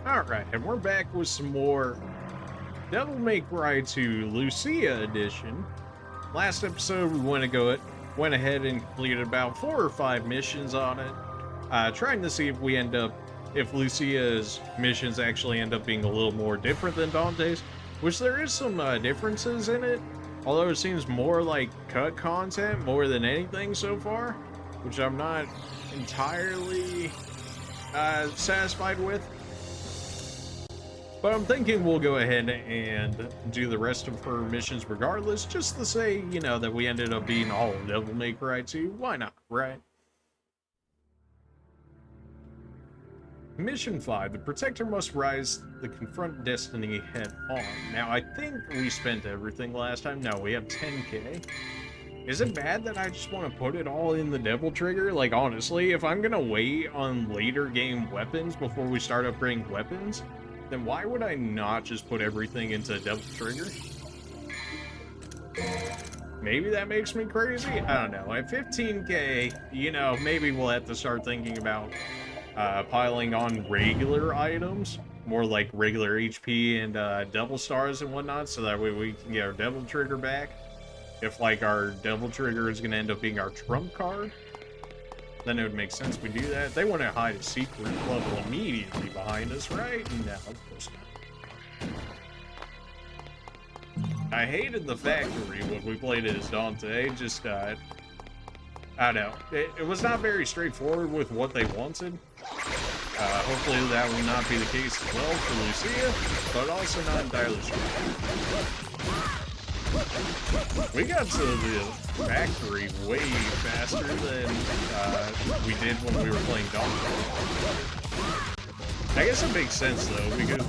Alright, and we're back with some more Devil May Cry 2 Lucia edition. Last episode, we went ahead and completed about 4 or 5 missions on it. Trying to see if Lucia's missions actually end up being a little more different than Dante's, which there is some differences in it, although it seems more like cut content more than anything so far, which I'm not entirely satisfied with. But I'm thinking we'll go ahead and do the rest of her missions regardless, just to say, you know, that we ended up being all Devil May Cry 2. Why not, right? Mission 5. The Protector must rise to confront destiny head on. Now, I think we spent everything last time. No, we have 10k. Is it bad that I just want to put it all in the Devil Trigger? Like, honestly, if I'm gonna wait on later game weapons before we start upgrading weapons, then why would I not just put everything into Devil Trigger? Maybe that makes me crazy? I don't know. At 15k, you know, maybe we'll have to start thinking about piling on regular items, more like regular HP and Devil Stars and whatnot, so that way we can get our Devil Trigger back. If, like, our Devil Trigger is going to end up being our trump card, then it would make sense we do that. They want to hide a secret level immediately behind us, right? No, of course not. I hated the factory when we played it as Dante. Just, I don't know. It was not very straightforward with what they wanted. Hopefully that will not be the case as well for Lucia, but also not entirely sure. We got to the factory way faster than we did when we were playing Dante. I guess it makes sense though, because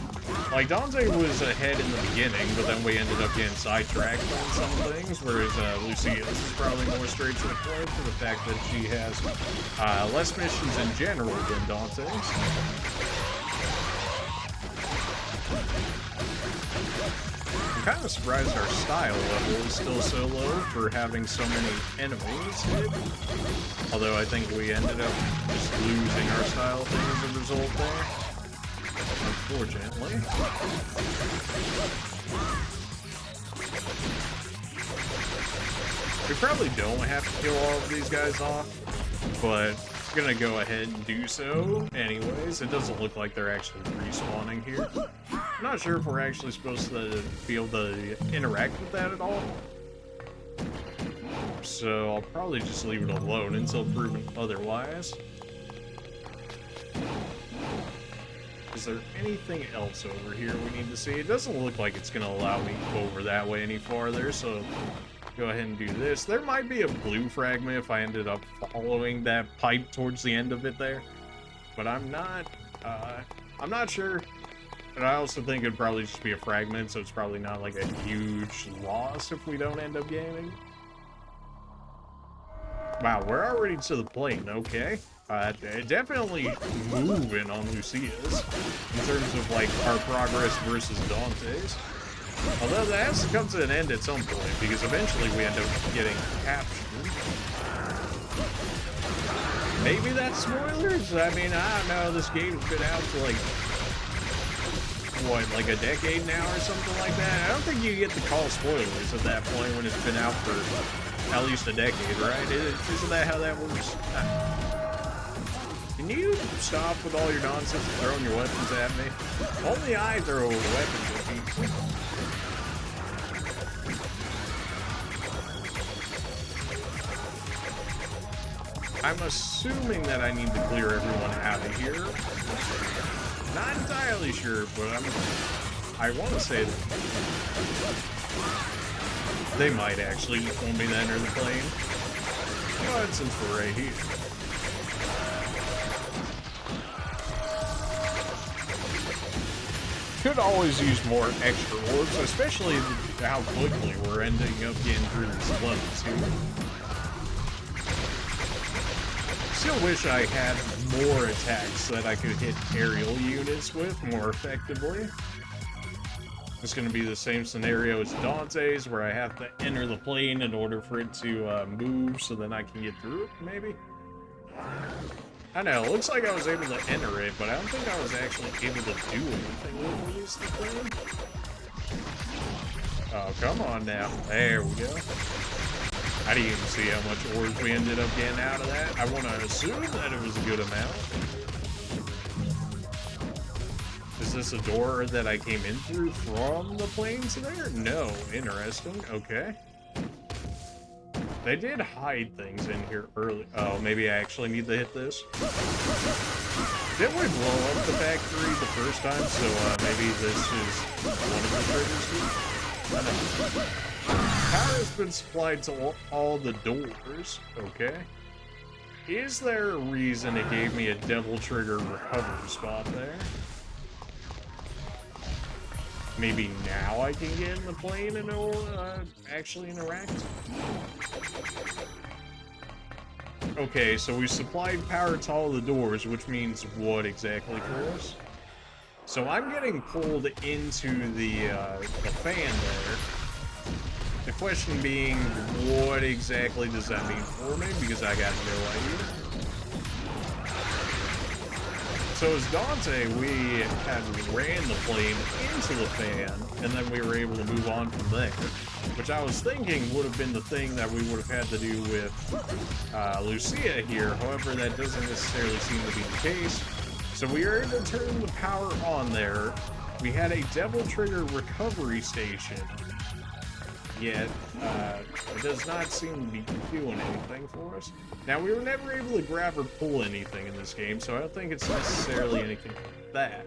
like Dante was ahead in the beginning, but then we ended up getting sidetracked on some things, whereas Lucia's is probably more straight to the point for the fact that she has less missions in general than Dante's. I'm kind of surprised our style level is still so low for having so many enemies hit. Although I think we ended up just losing our style thing as a result there. Unfortunately. We probably don't have to kill all of these guys off, but I'm gonna go ahead and do so anyways. It doesn't look like they're actually respawning here. I'm not sure if we're actually supposed to be able to interact with that at all. So I'll probably just leave it alone until proven otherwise. Is there anything else over here we need to see? It doesn't look like it's going to allow me to go over that way any farther, so go ahead and do this. There might be a blue fragment if I ended up following that pipe towards the end of it there, but I'm not sure. And I also think it'd probably just be a fragment, so it's probably not like a huge loss if we don't end up gaining. Wow, we're already to the plane, okay. Definitely moving on Lucia's in terms of like our progress versus Dante's. Although that has to come to an end at some point, because eventually we end up getting captured. Maybe that's spoilers? I mean, I don't know, this game's been out for like, what, like a decade now or something like that? I don't think you get to call spoilers at that point when it's been out for at least a decade, right? Isn't that how that works? Can you stop with all your nonsense and throwing your weapons at me? Only I throw weapons at people. I'm assuming that I need to clear everyone out of here. Not entirely sure, but I want to say that they might actually want me to enter the plane. But since we're right here. Could always use more extra orbs, especially how quickly we're ending up getting through these levels here. Still wish I had more attacks that I could hit aerial units with more effectively. It's going to be the same scenario as Dante's, where I have to enter the plane in order for it to move so then I can get through it, maybe? I know, it looks like I was able to enter it, but I don't think I was actually able to do anything with it, is the thing. Oh, come on now. There we go. I didn't even see how much ores we ended up getting out of that. I want to assume that it was a good amount. Is this a door that I came in through from the plains there? No. Interesting. Okay. They did hide things in here early. Oh, maybe I actually need to hit this. Didn't we blow up the factory the first time? So maybe this is one of the triggers here? I know. Power has been supplied to all the doors. Okay. Is there a reason it gave me a devil trigger recovery spot there? Maybe now I can get in the plane and actually interact? Okay, so we supplied power to all the doors, which means what exactly for us? So I'm getting pulled into the fan there. The question being, what exactly does that mean for me? Because I got no idea. So as Dante, we had ran the plane into the fan, and then we were able to move on from there. Which I was thinking would have been the thing that we would have had to do with Lucia here. However, that doesn't necessarily seem to be the case. So we were able to turn the power on there. We had a devil trigger recovery station. Yet, it does not seem to be doing anything for us. Now, we were never able to grab or pull anything in this game, so I don't think it's necessarily anything like that.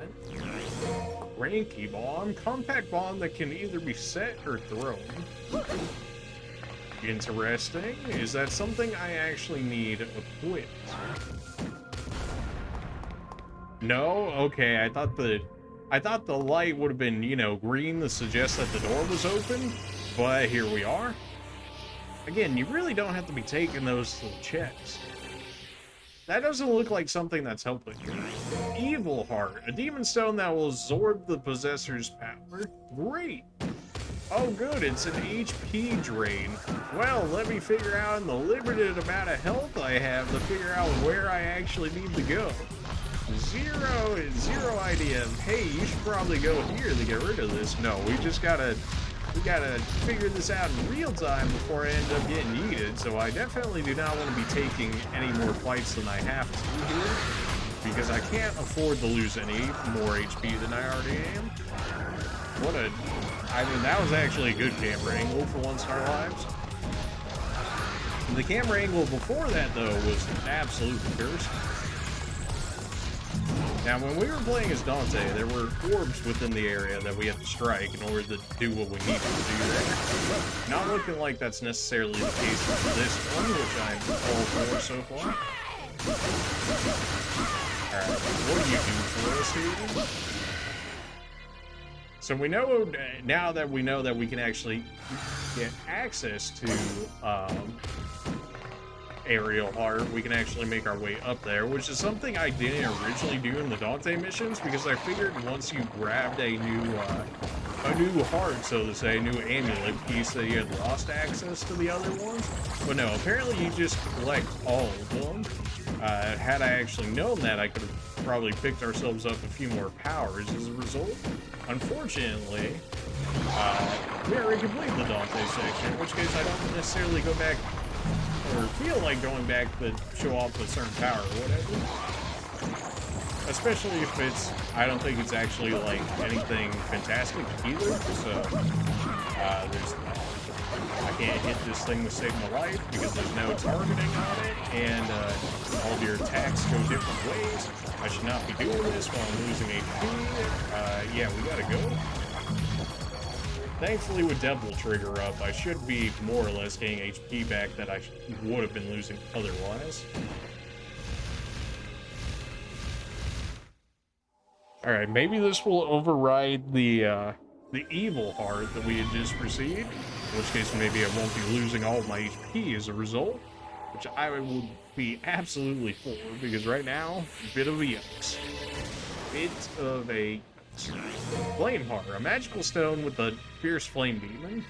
Ranky bomb, compact bomb that can either be set or thrown. Interesting. Is that something I actually need equipped? No? Okay, I thought the light would have been, you know, green to suggest that the door was open. But here we are. Again, you really don't have to be taking those little checks. That doesn't look like something that's helping. Evil Heart, a demon stone that will absorb the possessor's power. Great. Oh good, it's an HP drain. Well, let me figure out in the limited amount of health I have to figure out where I actually need to go. Zero idea. Hey, you should probably go here to get rid of this. No, we gotta figure this out in real time before I end up getting yeeted, so I definitely do not want to be taking any more fights than I have to here, because I can't afford to lose any more HP than I already am. I mean, that was actually a good camera angle for once in our lives. The camera angle before that, though, was absolutely cursed. Now, when we were playing as Dante, there were orbs within the area that we had to strike in order to do what we needed to do there. Not looking like that's necessarily the case for this one, which I'm all for so far. Alright, what do you do for us here? So we know, now that we know that we can actually get access to, aerial heart, we can actually make our way up there, which is something I didn't originally do in the Dante missions, because I figured once you grabbed a new heart, so to say, a new amulet piece, that you had lost access to the other ones. But no, apparently you just collect all of them. Had I actually known that, I could have probably picked ourselves up a few more powers as a result. Unfortunately, we already completed the Dante section, in which case I don't necessarily go back or feel like going back to show off a certain power or whatever. Especially if it's, I don't think it's actually like anything fantastic either, so I can't hit this thing to save my life because there's no targeting on it, and all of your attacks go different ways. I should not be doing this while I'm losing HP. Yeah, we gotta go. Thankfully, with Devil Trigger up, I should be more or less getting HP back that I would have been losing otherwise. Alright, maybe this will override the evil heart that we had just received, in which case maybe I won't be losing all of my HP as a result, which I will be absolutely for, because right now, bit of a yucks. Bit of a Flame Heart, a magical stone with a fierce flame demon.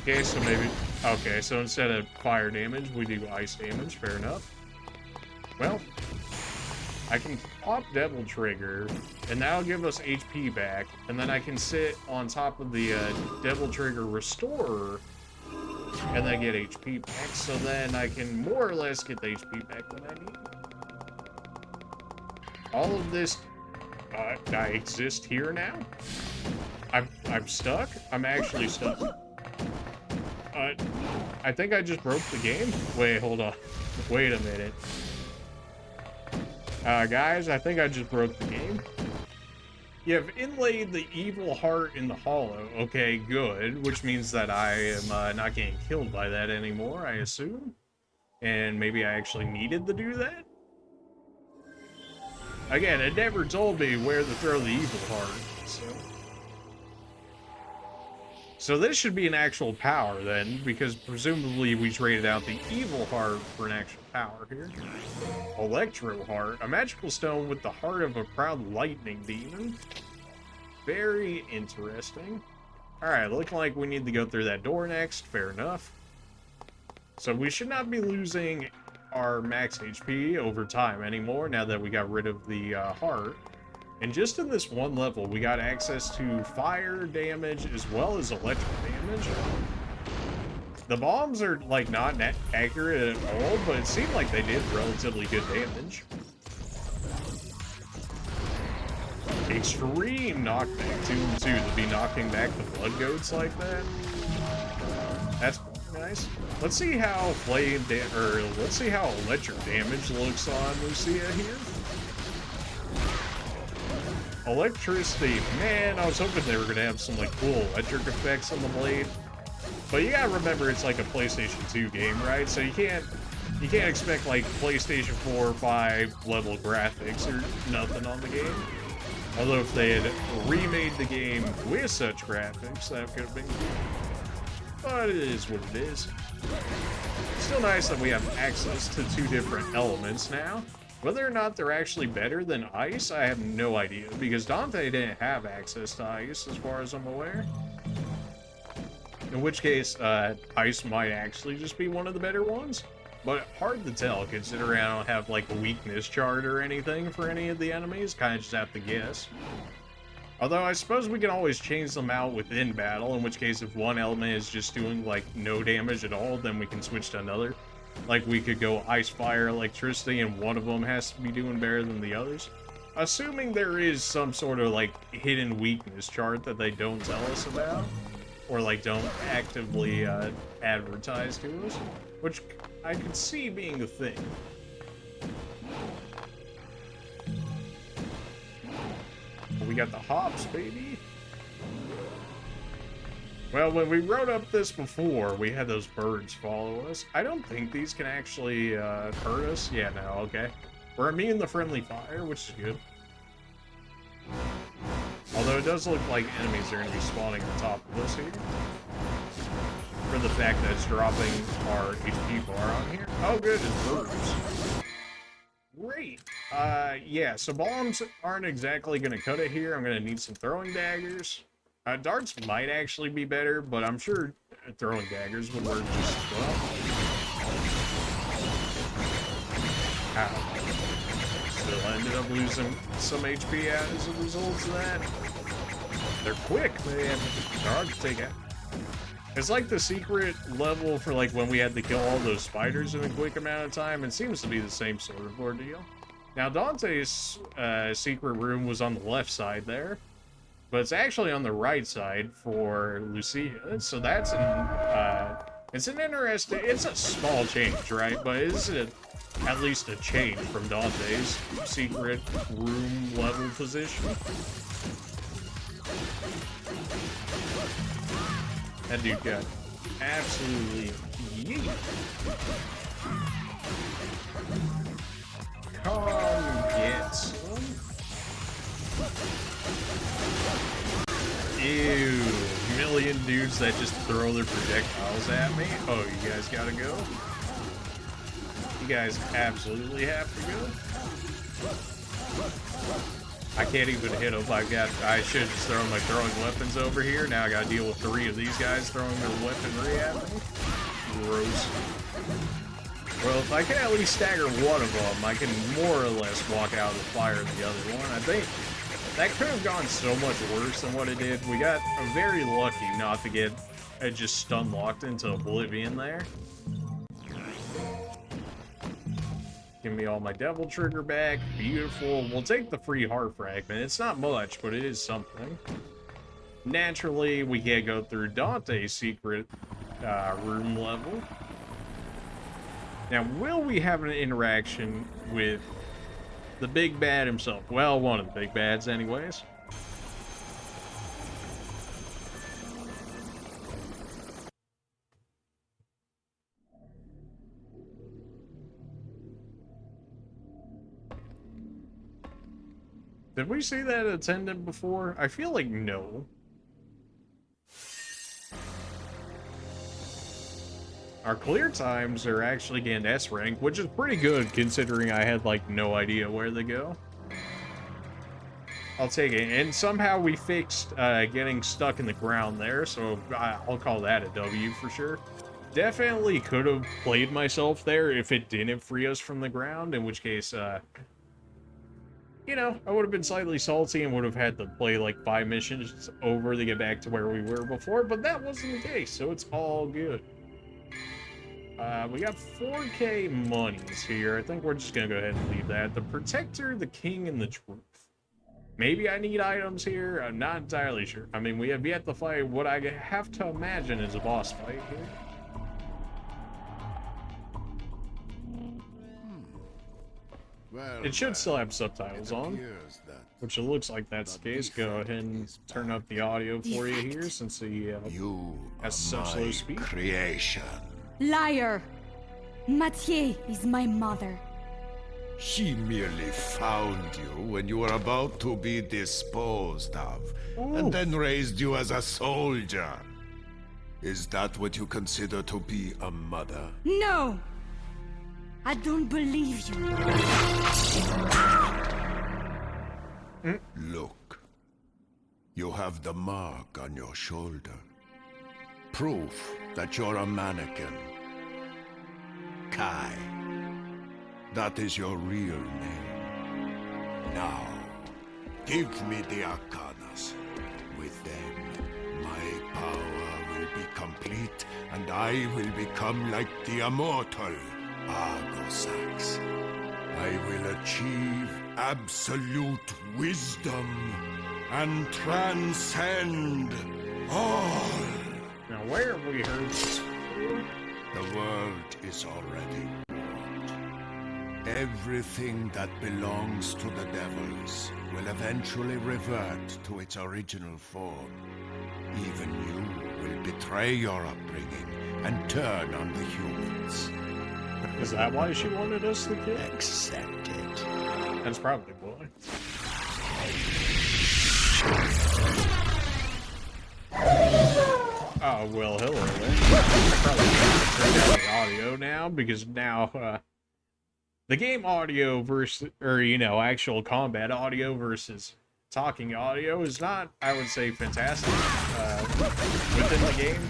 Okay, so maybe... Okay, so instead of fire damage, we do ice damage. Fair enough. Well, I can pop Devil Trigger, and that'll give us HP back, and then I can sit on top of the Devil Trigger Restorer, and then get HP back, so then I can more or less get the HP back when I need. All of this... I exist here now? I'm stuck? I'm actually stuck. I think I just broke the game. Wait, hold on. Wait a minute. Guys, I think I just broke the game. You have inlaid the evil heart in the hollow. Okay, good. Which means that I am not getting killed by that anymore, I assume. And maybe I actually needed to do that? Again, it never told me where to throw the evil heart, so this should be an actual power then, because presumably we traded out the evil heart for an actual power here. Electro heart, a magical stone with the heart of a proud lightning demon. Very interesting. Alright, looking like we need to go through that door next, fair enough. So we should not be losing our max HP over time anymore now that we got rid of the heart. And just in this one level, we got access to fire damage as well as electric damage. The bombs are, like, not accurate at all, but it seemed like they did relatively good damage. Extreme knockback, 2-2, to be knocking back the blood goats like that. That's nice. Let's see how let's see how electric damage looks on Lucia here. Electricity, man, I was hoping they were gonna have some like cool electric effects on the blade. But you gotta remember it's like a PlayStation 2 game, right? So you can't expect like PlayStation 4 or 5 level graphics or nothing on the game. Although if they had remade the game with such graphics, that could have been cool. But it is what it is. Still nice that we have access to 2 different elements now. Whether or not they're actually better than ice, I have no idea, because Dante didn't have access to ice as far as I'm aware. In which case, ice might actually just be one of the better ones. But hard to tell, considering I don't have like a weakness chart or anything for any of the enemies, kinda just have to guess. Although I suppose we can always change them out within battle, in which case if one element is just doing like no damage at all, then we can switch to another. Like we could go ice, fire, electricity, and one of them has to be doing better than the others. Assuming there is some sort of like hidden weakness chart that they don't tell us about, or like don't actively advertise to us, which I could see being a thing. We got the hops, baby. Well, when we rode up this before, we had those birds follow us. I don't think these can actually hurt us. Yeah, no, okay. We're immune to friendly fire, which is good. Although it does look like enemies are going to be spawning on top of us here. For the fact that it's dropping our HP bar on here. Oh, good, it's birds. Great. Yeah, so bombs aren't exactly going to cut it here. I'm going to need some throwing daggers. Darts might actually be better, but I'm sure throwing daggers would work just as well. Ow. Still ended up losing some HP as a result of that. They're quick, man. They're hard to take out. It's like the secret level for like when we had to kill all those spiders in a quick amount of time. It seems to be the same sort of ordeal. Now, Dante's secret room was on the left side there. But it's actually on the right side for Lucia, so that's it's an interesting, it's a small change, right? But it's at least a change from Dante's secret room level position. That dude got absolutely yeet. Come get some. Ew, million dudes that just throw their projectiles at me. Oh, you guys gotta go? You guys absolutely have to go? I can't even hit them. I should just throw my throwing weapons over here. Now I gotta deal with 3 of these guys throwing their weaponry at me. Gross. Well, if I can at least stagger one of them, I can more or less walk out of the fire of the other one. I think that could have gone so much worse than what it did. We got very lucky not to get just stun locked into oblivion there. Give me all my devil trigger back. Beautiful. We'll take the free heart fragment. It's not much, but it is something. Naturally, we can't go through Dante's secret room level. Now, will we have an interaction with the big bad himself? Well, one of the big bads anyways. Did we see that attendant before? I feel like no. Our clear times are actually getting S rank, which is pretty good considering I had like no idea where they go. I'll take it. And somehow we fixed getting stuck in the ground there, so I'll call that a W for sure. Definitely could have played myself there if it didn't free us from the ground, in which case, you know, I would have been slightly salty and would have had to play like 5 missions over to get back to where we were before, but that wasn't the case, so it's all good. We got 4K monies here. I think we're just gonna go ahead and leave that. The Protector, the King, and the Truth. Maybe I need items here. I'm not entirely sure. I mean, we have yet to fight what I have to imagine is a boss fight here. Well, it should still have subtitles on, which it looks like that's the case. Go ahead and turn up the audio for you here, since he has such low speed. Creation. Liar! Mathieu is my mother. She merely found you when you were about to be disposed of, and then raised you as a soldier. Is that what you consider to be a mother? No! I don't believe you. Look. You have the mark on your shoulder. Proof that you're a mannequin. Kai. That is your real name. Now, give me the Arcanas. With them, my power will be complete, and I will become like the immortal Argosax. I will achieve absolute wisdom and transcend all. Now, where have we heard this? The world is already warned. Everything that belongs to the devils will eventually revert to its original form. Even you will betray your upbringing and turn on the humans. Is that why she wanted us to kill? Accept it. That's probably why. Oh, well, hello there. Probably turn down the audio now, because now, the game audio versus, or, you know, actual combat audio versus talking audio is not, I would say, fantastic, within the game.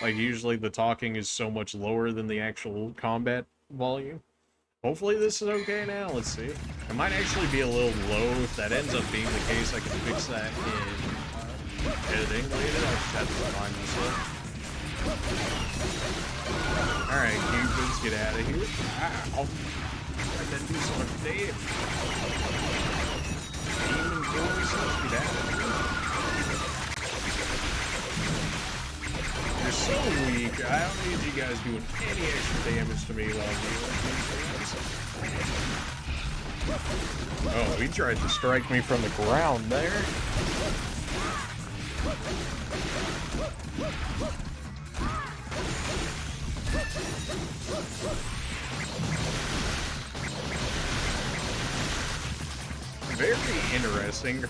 Like, usually the talking is so much lower than the actual combat volume. Hopefully this is okay now, let's see. It might actually be a little low. If that ends up being the case, I can fix that in editing later. I'll just have to remind myself. Alright, Cupid's, get out of here. Ow! I didn't do so much damage. Demon boys, let's get out of here. You're so weak. I don't need you guys doing any extra damage to me while I'm dealing with these. Oh, he tried to strike me from the ground there. Very interesting.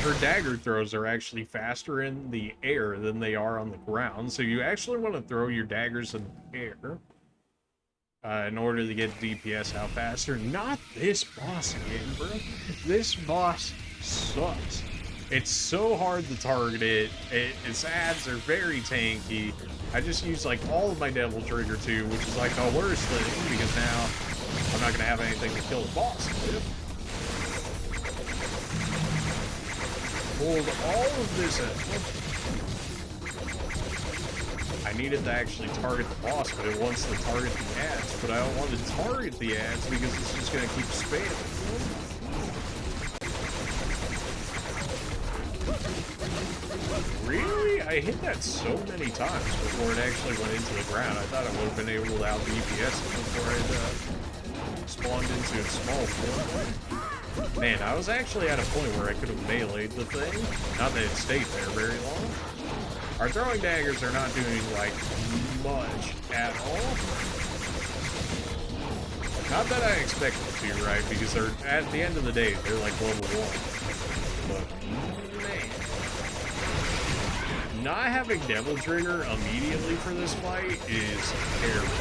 Her dagger throws are actually faster in the air than they are on the ground, so you actually want to throw your daggers in the air. in order to get DPS out faster. Not this boss again, bro. This boss sucks. It's so hard to target it. Its ads are very tanky. I just use like all of my Devil Trigger too, which is like the worst thing because now I'm not gonna have anything to kill the boss with. Pulled all of this out. I needed to actually target the boss, but it wants to target the ads, but I don't want to target the ads because it's just gonna keep spamming. Really? I hit that so many times before it actually went into the ground. I thought I would have been able to out DPS it before it spawned into its small form. Man, I was actually at a point where I could have meleeed the thing. Not that it stayed there very long. Our throwing daggers are not doing, like, much at all. Not that I expect them to, right? Because they're, at the end of the day, they're like level 1. But, man. Not having Devil Trigger immediately for this fight is terrible.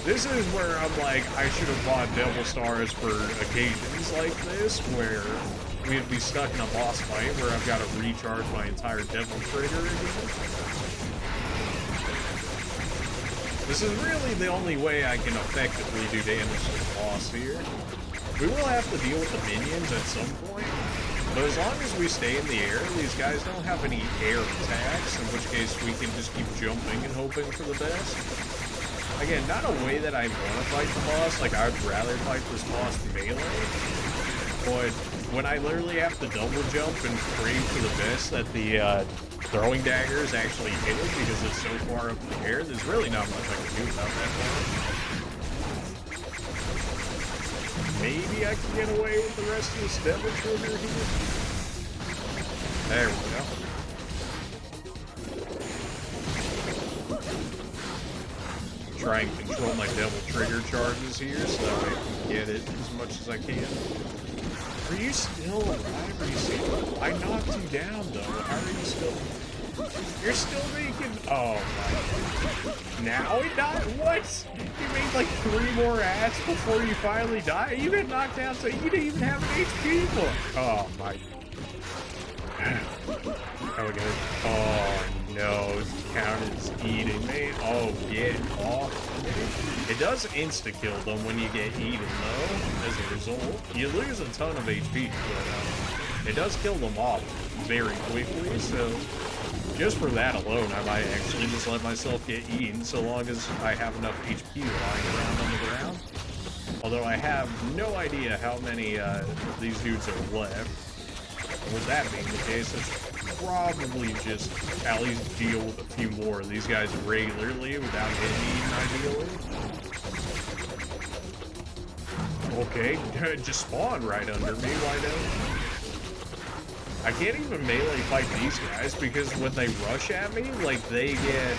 This is where I'm like, I should have bought Devil Stars for occasions like this, where we'd be stuck in a boss fight where I've got to recharge my entire Devil Trigger again. This is really the only way I can effectively do damage to the boss here. We will have to deal with the minions at some point. But as long as we stay in the air, these guys don't have any air attacks, in which case we can just keep jumping and hoping for the best. Again, not a way that I want to fight the boss, like I'd rather fight this boss melee, but when I literally have to double jump and pray for the best that the throwing daggers actually hit it because it's so far up in the air, there's really not much I can do about that one. Maybe I can get away with the rest of this Devil Trigger here. There we go. Try and control my Devil Trigger charges here so that way I can get it as much as I can. Are you still alive? Are you still... I knocked you down though. How are you still... You're still making... Oh my... Now he died? What? You made like 3 more ads before you finally die? You got knocked down so you didn't even have an HP book. Oh my... How we gonna... Oh no, count as eating, man. Oh, get off. It does insta-kill them when you get eaten though, as a result. You lose a ton of HP, but it does kill them off very quickly, so... Just for that alone, I might actually just let myself get eaten so long as I have enough HP lying around on the ground. Although I have no idea how many of these dudes are left. With that being the case, I should probably just at least deal with a few more of these guys regularly without getting eaten, ideally. Okay, just spawn right under me, why don't I can't even melee fight these guys because when they rush at me, like they get,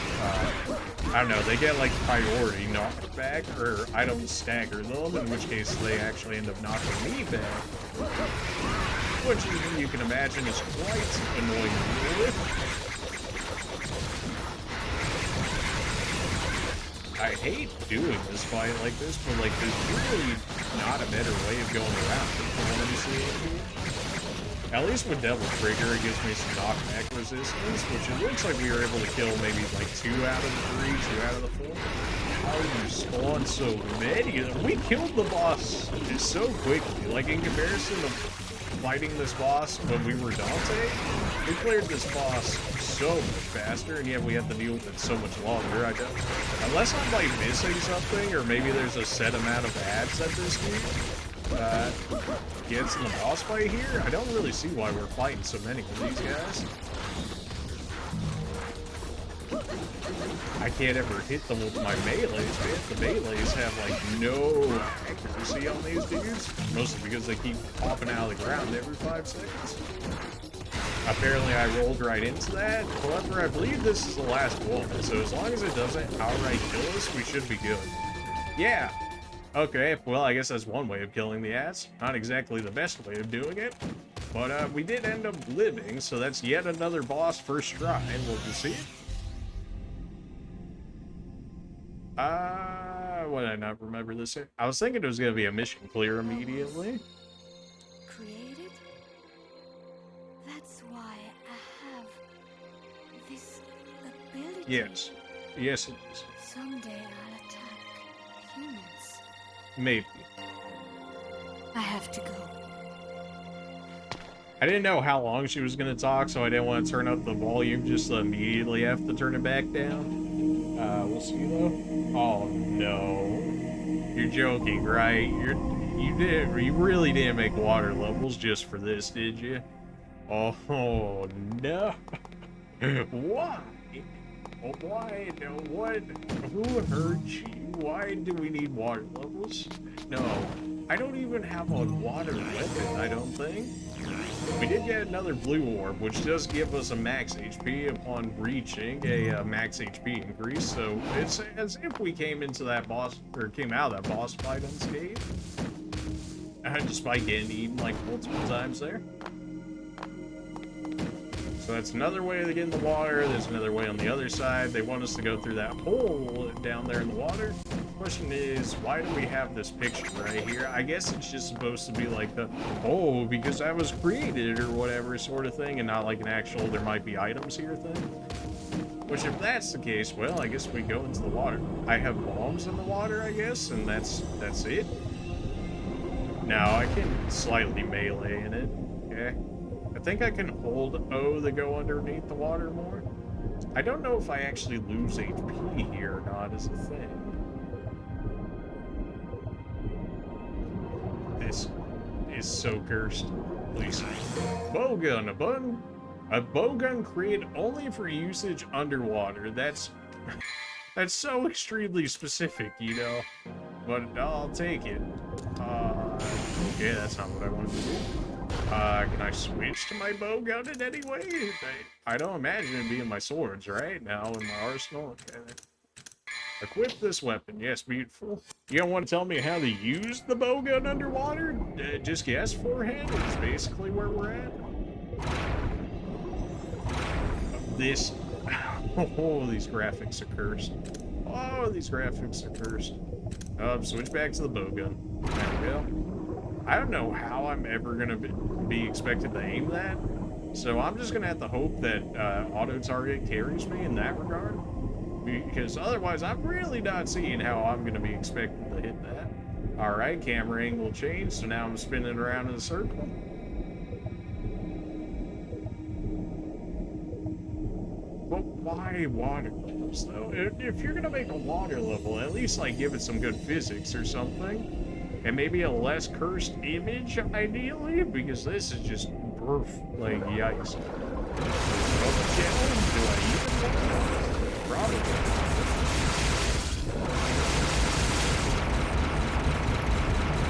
I don't know, they get like priority knockback, or I don't stagger them, in which case they actually end up knocking me back. Which you can imagine is quite annoying to deal with. I hate doing this fight like this, but like there's really not a better way of going around it from what I'm seeing here. At least with Devil Trigger, it gives me some knockback resistance, which it looks like we were able to kill maybe like 2 out of the 3, 2 out of the 4. How do you spawn so many? We killed the boss just so quickly. Like in comparison to fighting this boss when we were Dante, we cleared this boss so much faster, and yet we have to deal with it so much longer. I don't, unless I'm like missing something, or maybe there's a set amount of ads that this dude gets in the boss fight here, I don't really see why we're fighting so many of these guys. I can't ever hit them with my melees, man. The melees have like no accuracy on these dudes, mostly because they keep popping out of the ground every 5 seconds. Apparently I rolled right into that. However, I believe this is the last one, so as long as it doesn't outright kill us, we should be good. Yeah. Okay, well, I guess that's one way of killing the ass. Not exactly the best way of doing it, but we did end up living, so that's yet another boss first try, and we'll just see it. What did I not remember this here? I was thinking it was gonna be a mission clear immediately. Created? That's why I have this ability. Yes. Yes, it is. Someday I'll attack humans. Maybe. I have to go. I didn't know how long she was gonna talk, so I didn't want to turn up the volume just to immediately have to turn it back down. We'll see though. Oh no. You're joking, right? You really didn't make water levels just for this, did you? Oh no. Why? Why? No, what? Who hurt you? Why do we need water levels? No, I don't even have a water weapon, I don't think. We did get another blue orb, which does give us a max HP upon reaching a max HP increase, so it's as if we came into that boss, or came out of that boss fight unscathed. Despite getting eaten like multiple times there. So that's another way to get in the water. There's another way on the other side. They want us to go through that hole down there in the water. Question is, why do we have this picture right here? I guess it's just supposed to be like the, oh, because I was created or whatever sort of thing, and not like an actual, there might be items here thing. Which if that's the case, well, I guess we go into the water. I have bombs in the water, I guess, and that's it. Now I can slightly melee in it, okay? I think I can hold O to go underneath the water more. I don't know if I actually lose HP here or not as a thing. This is so cursed. Please. Bowgun. A bowgun created only for usage underwater. That's so extremely specific, you know? But I'll take it. Okay, that's not what I wanted to do. Can I switch to my bowgun in any way? I don't imagine it being my swords, right? Now in my arsenal. Okay. Equip this weapon. Yes, beautiful. You don't want to tell me how to use the bowgun underwater? Just guess forehand. It's basically where we're at. This. Oh, these graphics are cursed. Oh, these graphics are cursed. Switch back to the bowgun. There we go. I don't know how I'm ever gonna be expected to aim that, so I'm just gonna have to hope that auto target carries me in that regard, because otherwise I'm really not seeing how I'm gonna be expected to hit that. All right, camera angle changed, so now I'm spinning around in a circle. But why water levels though? If you're gonna make a water level, at least like give it some good physics or something. And maybe a less cursed image, ideally, because this is just broof, like, yikes. Do I even? Probably.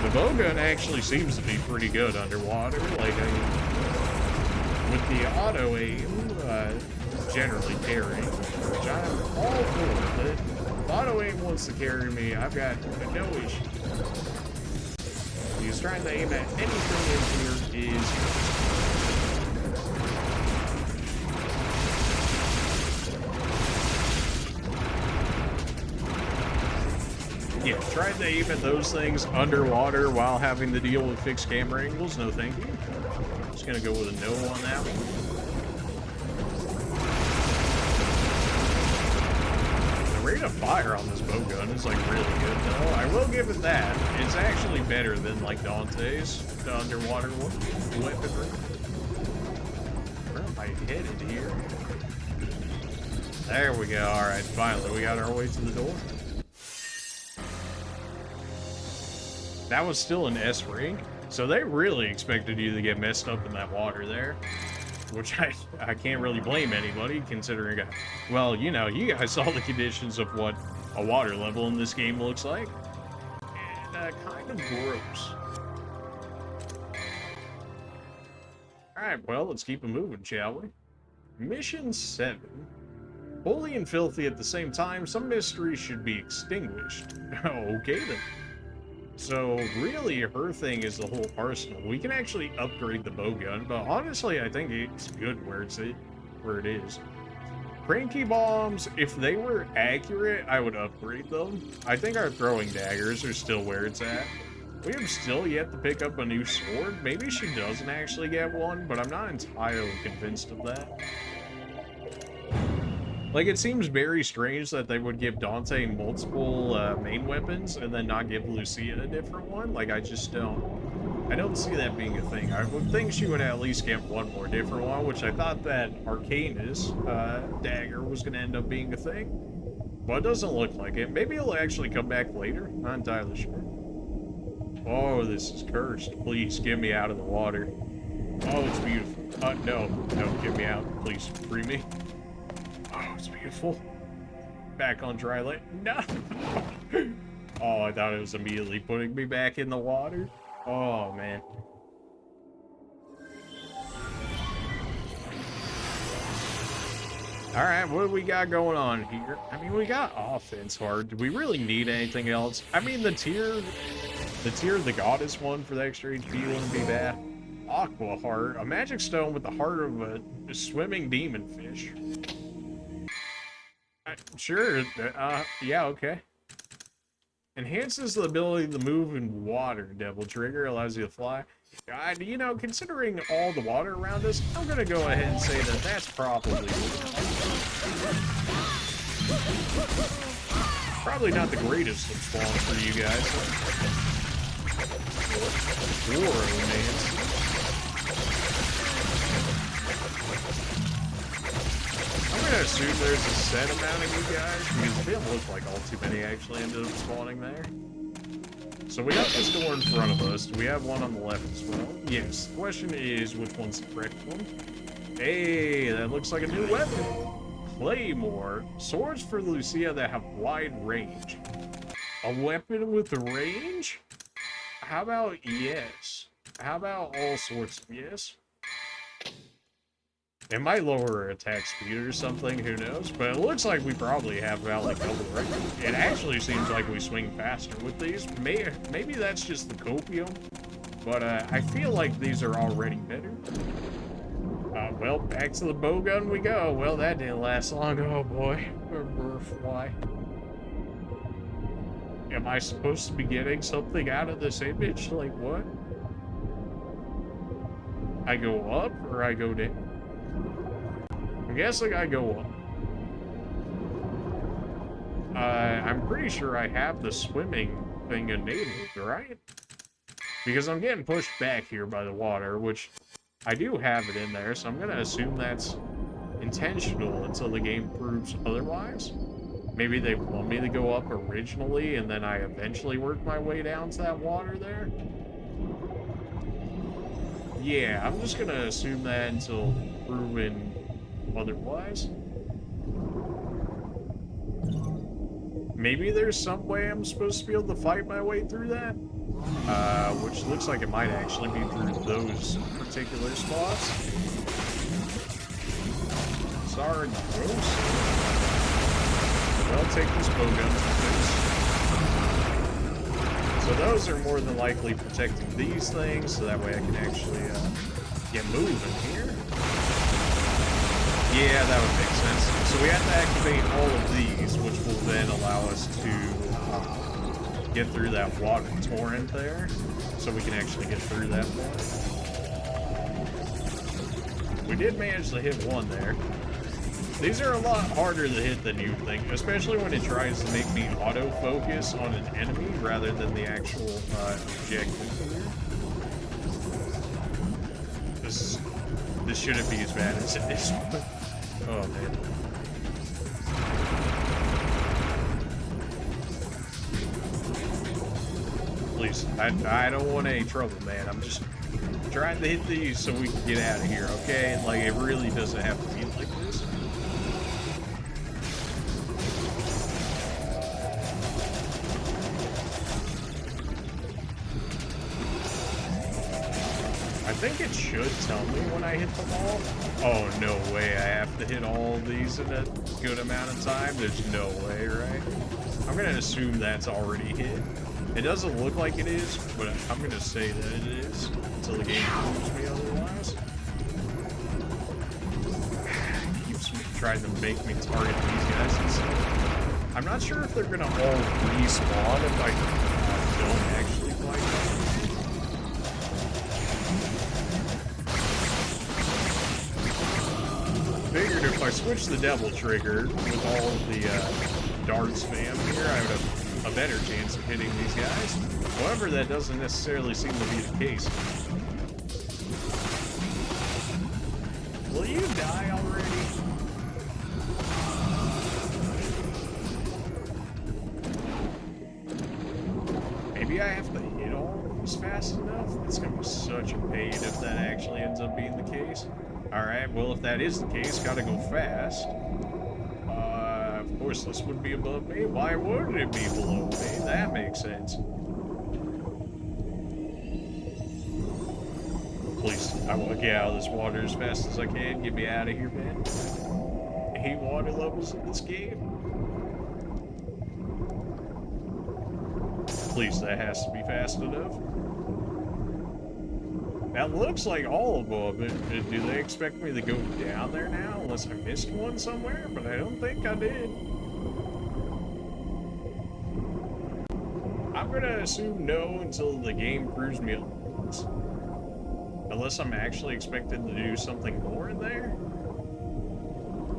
The bowgun actually seems to be pretty good underwater. Like, with the auto aim, generally carrying, which I'm all for. But if auto aim wants to carry me, I've got no issue. Because trying to aim at anything in here is... Yeah, trying to aim at those things underwater while having to deal with fixed camera angles, no thank you. Just gonna go with a no on that one. The rate of fire on this bowgun is like really good though. I will give it that. It's actually better than like Dante's, the underwater weaponry. Where am I headed here? There we go. Alright, finally we got our way to the door. That was still an S ring, so they really expected you to get messed up in that water there. Which I can't really blame anybody, considering, well, you know, you guys saw the conditions of what a water level in this game looks like. And kind of gross. Alright, well, let's keep it moving, shall we? Mission 7. Holy and filthy at the same time, some mysteries should be extinguished. Okay then. So really her thing is the whole arsenal. We can actually upgrade the bowgun, but honestly I think it's good where it is. Cranky bombs, if they were accurate, I would upgrade them. I think our throwing daggers are still where it's at. We have still yet to pick up a new sword. Maybe she doesn't actually get one, but I'm not entirely convinced of that. Like, it seems very strange that they would give Dante multiple main weapons and then not give Lucia a different one. Like, I don't see that being a thing. I would think she would at least get one more different one, which I thought that Arcanus dagger was going to end up being a thing. But it doesn't look like it. Maybe it'll actually come back later. Not entirely sure. Oh, this is cursed. Please, get me out of the water. Oh, it's beautiful. No, get me out. Please, free me. Oh, it's beautiful. Back on dry land. No! Oh, I thought it was immediately putting me back in the water. Oh, man. Alright, what do we got going on here? I mean, we got offense hard. Do we really need anything else? I mean, the tier of the goddess one for the extra HP wouldn't be bad. Aqua heart, a magic stone with the heart of a swimming demon fish. Sure, yeah, okay. Enhances the ability to move in water. Devil trigger allows you to fly. You know, considering all the water around us, I'm gonna go ahead and say that that's probably not the greatest of spawns for you guys. Romance. I'm gonna assume there's a set amount of you guys, because it didn't look like all too many actually ended up spawning there. So we got this door in front of us. Do we have one on the left as well? Yes. The question is, which one's the correct one? Hey, that looks like a new weapon. Claymore. Swords for Lucia that have wide range. A weapon with range? How about yes? How about all sorts of yes? It might lower her attack speed or something, who knows? But it looks like we probably have about like double range. It actually seems like we swing faster with these. Maybe that's just the copium, but I feel like these are already better. Well, back to the bowgun we go. Well, that didn't last long. Oh boy, why? Am I supposed to be getting something out of this image? Like what? I go up or I go down? I'm guessing I go up. I'm pretty sure I have the swimming thing enabled, right? Because I'm getting pushed back here by the water, which I do have it in there, so I'm gonna assume that's intentional until the game proves otherwise. Maybe they want me to go up originally, and then I eventually work my way down to that water there. Yeah, I'm just gonna assume that until proven otherwise. Maybe there's some way I'm supposed to be able to fight my way through that, which looks like it might actually be through those particular spots. Sorry, gross. I'll take this bowgun. So those are more than likely protecting these things, so that way I can actually get moving here. Yeah, that would make sense. So we have to activate all of these, which will then allow us to get through that water torrent there, so we can actually get through that water. We did manage to hit one there. These are a lot harder to hit than you think, especially when it tries to make me auto-focus on an enemy rather than the actual objective here. This shouldn't be as bad as it is. Oh, man. Please, I don't want any trouble, man. I'm just trying to hit these so we can get out of here, okay? Like, it really doesn't have to be like this. I think it should tell me when I hit them all. Oh, no way. I have to hit all of these in a good amount of time? There's no way, right? I'm going to assume that's already hit. It doesn't look like it is, but I'm going to say that it is until the game proves me otherwise. It keeps me tried to make me target these guys instead. I'm not sure if they're gonna all respawn if I don't actually fight them. Figured if I switch the devil trigger with all of the dart spam here, I would have a better chance of hitting these guys. However, that doesn't necessarily seem to be the case. Will you die already? Maybe I have to hit all of these fast enough? It's gonna be such a pain if that actually ends up being the case. Alright, well if that is the case, gotta go fast. Of course this would be above me. Why wouldn't it be below me? That makes sense. Please, I want to get out of this water as fast as I can. Get me out of here, man. I hate water levels in this game. Please, that has to be fast enough. That looks like all of them. Do they expect me to go down there now? Unless I missed one somewhere, but I don't think I did. I'm gonna assume no until the game proves me otherwise. Unless I'm actually expected to do something more in there?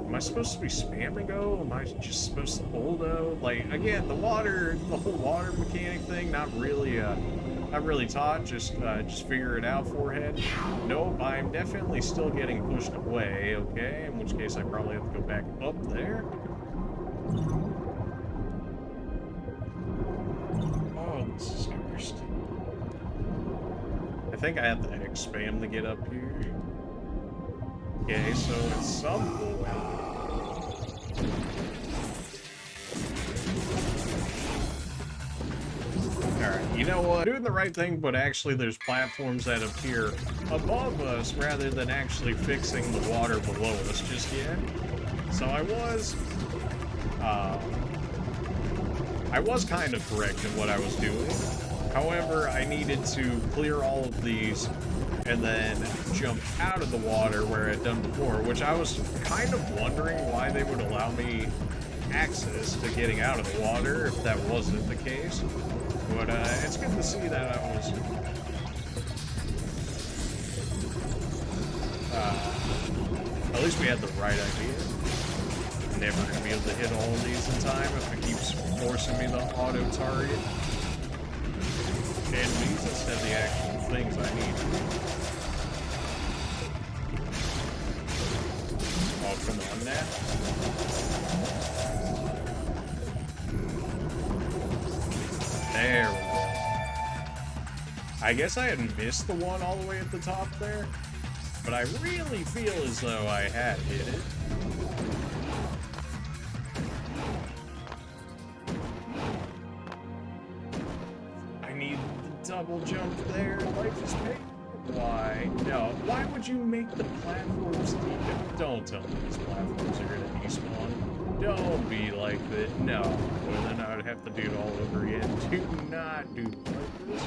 Am I supposed to be spamming O? Am I just supposed to hold O? Like, again, the whole water mechanic thing, not really taught, just figure it out, forehead. Nope, I'm definitely still getting pushed away, okay? In which case I probably have to go back up there. Oh, this is cursed. I think I have to spam to get up here. Okay, so at some point... Alright, you know what? Doing the right thing, but actually there's platforms that appear above us rather than actually fixing the water below us just yet. So I was kind of correct in what I was doing. However, I needed to clear all of these and then jump out of the water where I'd done before, which I was kind of wondering why they would allow me access to getting out of the water if that wasn't the case. But it's good to see that I was at least we had the right idea. I'm never going to be able to hit all of these in time if it keeps forcing me to auto-target. And these instead of the actual things I need. Oh, come on, Nat. There we go. I guess I had missed the one all the way at the top there, but I really feel as though I had hit it. Double jump there, life is pain. Why? No. Why would you make the platforms deep? Don't tell me these platforms are gonna despawn. Don't be like that. No. Well, then I would have to do it all over again. Do not do like this.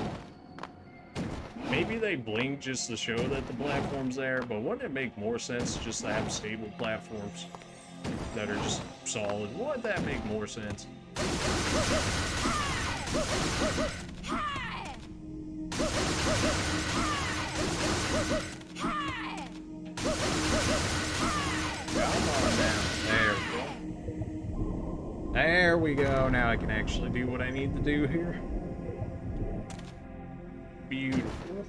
Maybe they blink just to show that the platform's there, but wouldn't it make more sense just to have stable platforms that are just solid? Wouldn't that make more sense? Come on now. There we go. Now I can actually do what I need to do here. Beautiful.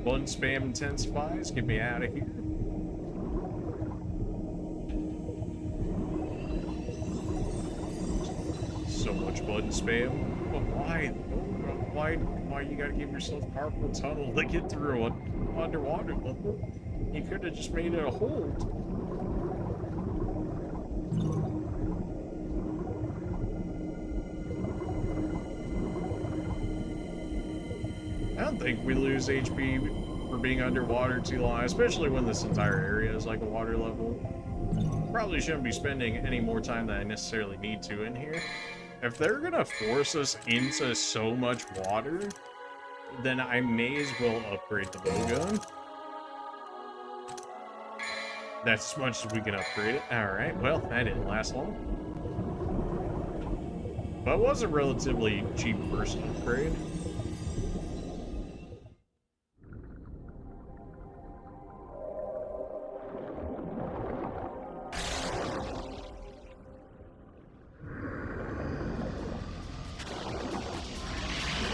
Button spam intensifies. Get me out of here. So much button spam. But why? Why you gotta give yourself carpal tunnel to get through an underwater level? You could have just made it a hold. I don't think we lose HP for being underwater too long, especially when this entire area is like a water level. Probably shouldn't be spending any more time than I necessarily need to in here. If they're gonna force us into so much water, then I may as well upgrade the bowgun. That's as much as we can upgrade it. Alright, well, that didn't last long. But it was a relatively cheap first upgrade.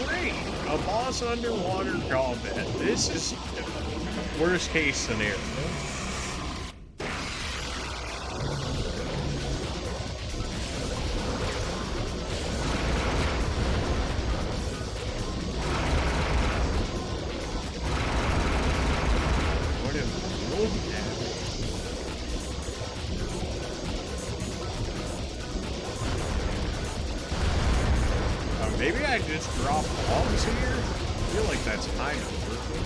Great! A boss underwater combat. This is worst case scenario. Maybe I just drop bombs here? I feel like that's kind of working.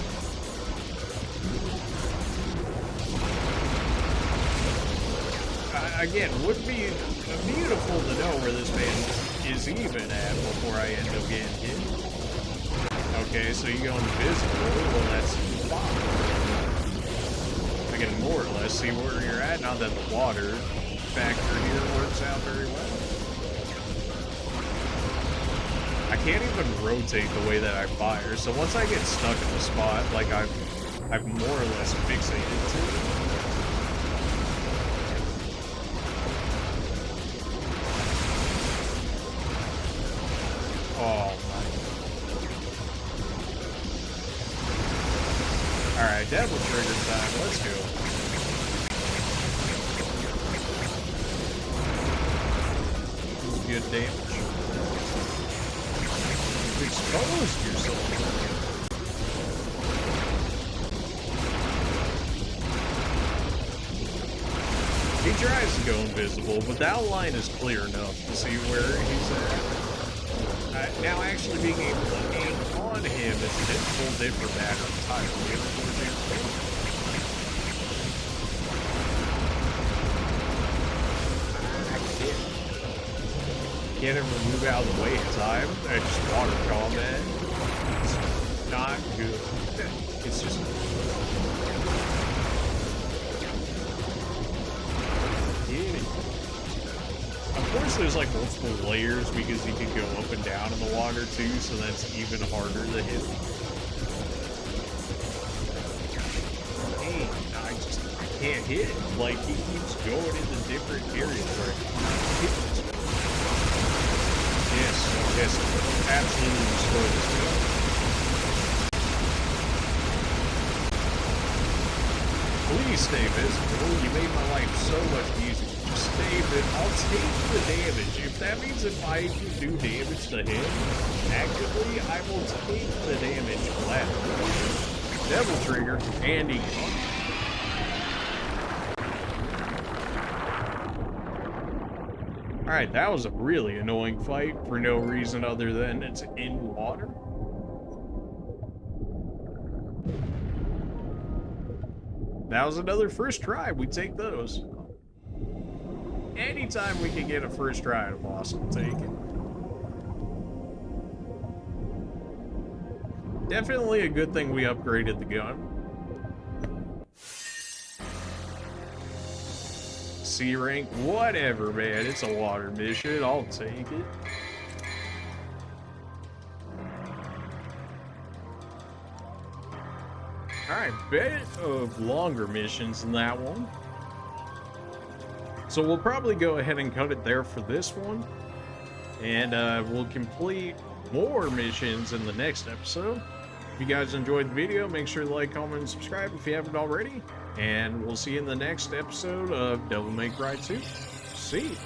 Again, would be beautiful to know where this man is even at before I end up getting hit. Okay, so you go invisible. Well, that's fine. I can more or less see where you're at. Not that the water factor here works out very well. I can't even rotate the way that I fire, so once I get stuck in the spot, like I've more or less fixated to it. Oh my. Alright, devil trigger time, let's go. Good damage. Exposed yourself. He tries to go invisible, but the outline is clear enough to see where he's at. Now actually being able to aim on him is a whole different matter entirely. Can't ever move out of the way in time. I just water combat. It's not good. It's just. Yeah. Of course, there's like multiple layers because you can go up and down in the water too, so that's even harder to hit. Hey, I can't hit. Like, he keeps going into different areas where I can't hit. Yes, absolutely destroy this guy. Please stay visible. You made my life so much easier. Just stay visible. I'll take the damage. If that means if I do damage to him actively, I will take the damage gladly. Devil trigger, and he Alright, that was a really annoying fight for no reason other than it's in water. That was another first try. We take those. Anytime we can get a first try at a boss, we'll take it. Definitely a good thing we upgraded the gun. C rank, whatever, man. It's a water mission. I'll take it. Alright, bit of longer missions than that one. So we'll probably go ahead and cut it there for this one. And we'll complete more missions in the next episode. If you guys enjoyed the video, make sure to like, comment, and subscribe if you haven't already. And we'll see you in the next episode of Devil May Cry 2. See you.